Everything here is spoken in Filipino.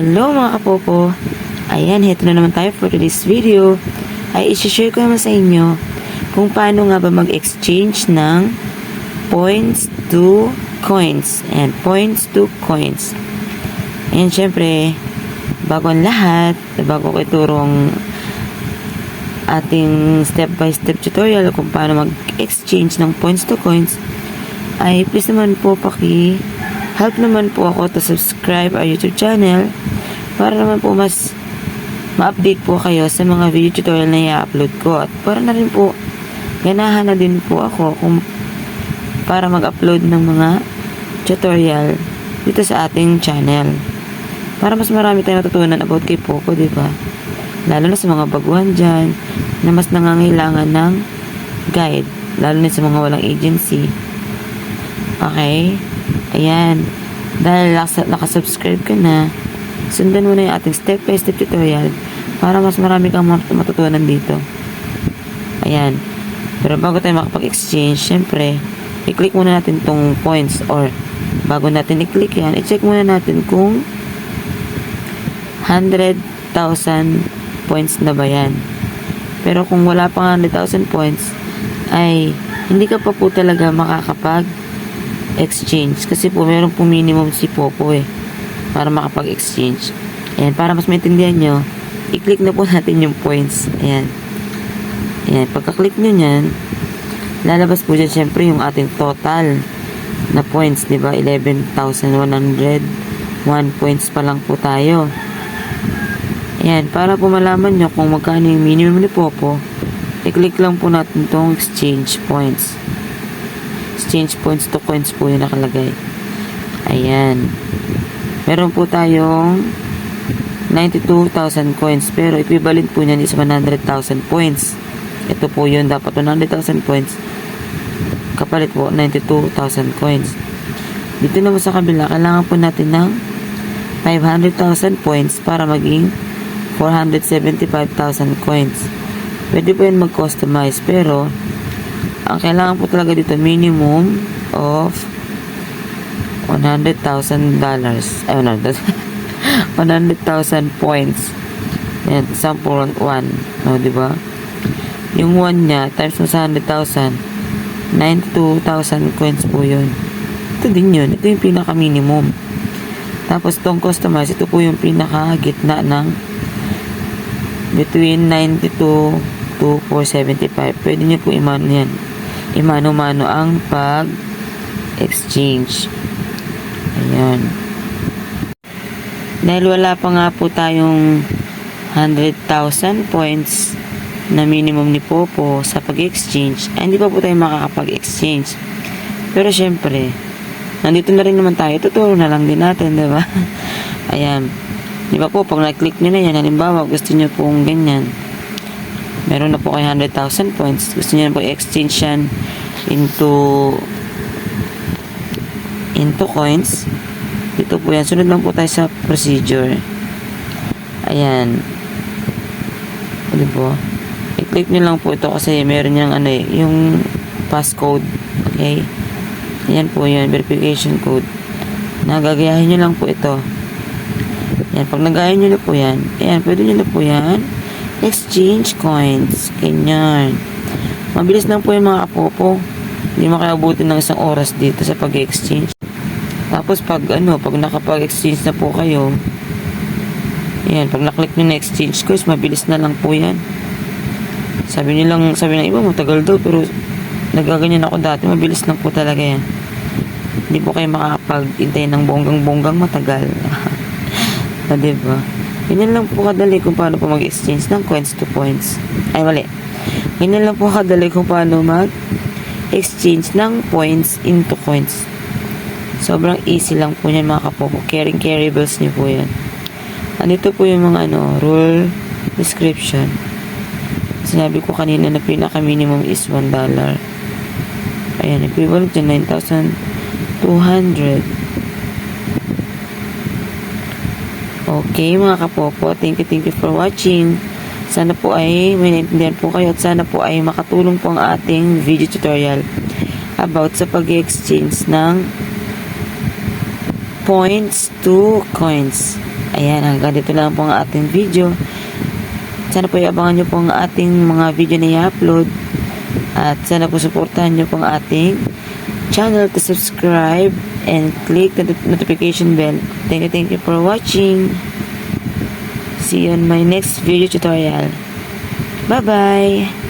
Hello mga kapopo! Ayan, heto na naman tayo for today's video. Ay isi-share ko naman sa inyo kung paano nga ba mag-exchange ng points to coins. And points to coins. Ayan, syempre, bago ang lahat, bago ko iturong ating step-by-step tutorial kung paano mag-exchange ng points to coins, ay please naman po help naman po ako to subscribe our YouTube channel para naman po mas ma-update po kayo sa mga video tutorial na i-upload ko, at para na rin po ganahan na din po ako para mag-upload ng mga tutorial dito sa ating channel para mas marami tayong natutunan about kay Poco, diba? Lalo na sa mga baguhan dyan na mas nangangailangan ng guide, lalo na sa mga walang agency. Okay? Ayan. Dahil nakasubscribe ka na, sundan mo na yung ating step-by-step tutorial para mas marami kang matutunan dito. Ayan. Pero bago tayo makapag-exchange, syempre, i-click muna natin tong points, or bago natin i-click yan, i-check muna natin kung 100,000 points na ba yan. Pero kung wala pang 100,000 points, ay hindi ka pa po talaga makakapag-exchange. Kasi po, meron po minimum si Popo para makapag-exchange. Ayan, para mas maintindihan nyo, i-click na po natin yung points. Ayan. Ayan, pagka-click nyo nyan, lalabas po dyan syempre yung ating total na points, diba? 11,101 points pa lang po tayo. Ayan, para po malaman nyo kung magkano yung minimum ni Popo, i-click lang po natin tong exchange points. Exchange points to coins po yung nakalagay. Ayan. Meron po tayong 92,000 coins, pero equivalent po niyan is 100,000 points. Ito po yun, dapat 100,000 points kapalit po 92,000 coins. Dito naman sa kabila, kailangan po natin ng 500,000 points para maging 475,000 coins. Pwede po yan mag-customize, pero ang kailangan po talaga dito minimum of $100,000. Ay, 100,000 points. Ayan, sample 1. No, diba? Yung 1 niya, times mo sa 100,000, 92,000 coins po yun. Ito din yun. Ito yung pinaka-minimum. Tapos, itong customize, ito po yung pinaka-gitna ng between 92 to 475. Pwede nyo po imano yan. Imano-mano ang pag-exchange. Ayan. Dahil wala pa nga po tayong 100,000 points na minimum ni Popo sa pag-exchange, ay hindi pa po tayo makakapag-exchange. Pero syempre, nandito na rin naman tayo. Tuturo na lang din natin, diba? Ayan. Diba po, pag na-click nyo na yan, halimbawa, gusto nyo pong ganyan. Meron na po kayo 100,000 points. Gusto nyo na po i-exchange yan into coins. Dito po yan. Sunod lang po tayo sa procedure. Ayan. Ano po? I-click nyo lang po ito kasi meron yung yung passcode. Okay? Ayan po yan. Verification code. Nagagayahin nyo lang po ito. Ayan. Pag nagayahin nyo na po yan, ayan, pwede nyo na po yan exchange coins. Ganyan. Mabilis lang po yung mga kapopo. Hindi makakabutin ng isang oras dito sa pag-exchange. Tapos pag nakapag-exchange na po kayo, ayan, pag na-click nyo na exchange coins, mabilis na lang po yan. Sabi ng iba, matagal daw, pero nagaganyan ako dati, mabilis lang po talaga yan. Hindi po kayo makakapag-intay ng bonggang-bonggang matagal. Diba? Ganyan lang po kadali kung paano po mag-exchange ng coins to points. Ay, mali. Ganyan lang po kadali kung paano mag-exchange ng points into coins. Sobrang easy lang po yan mga kapopo. Carrybables niyo po yan. Andito po yung mga rule description. Sinabi ko kanina na pinaka-minimum is $1. Ayan, equivalent to 9,200. Okay mga kapopo, thank you for watching. Sana po ay may naintindihan po kayo, at sana po ay makatulong po ang ating video tutorial about sa pag-exchange ng points to coins. Ayan, hanggang dito lang po ang ating video. Sana po iabangan nyo po ang ating mga video na i-upload. At sana po supportahan nyo po ang ating channel to subscribe and click the notification bell. Thank you for watching. See you on my next video tutorial. Bye-bye!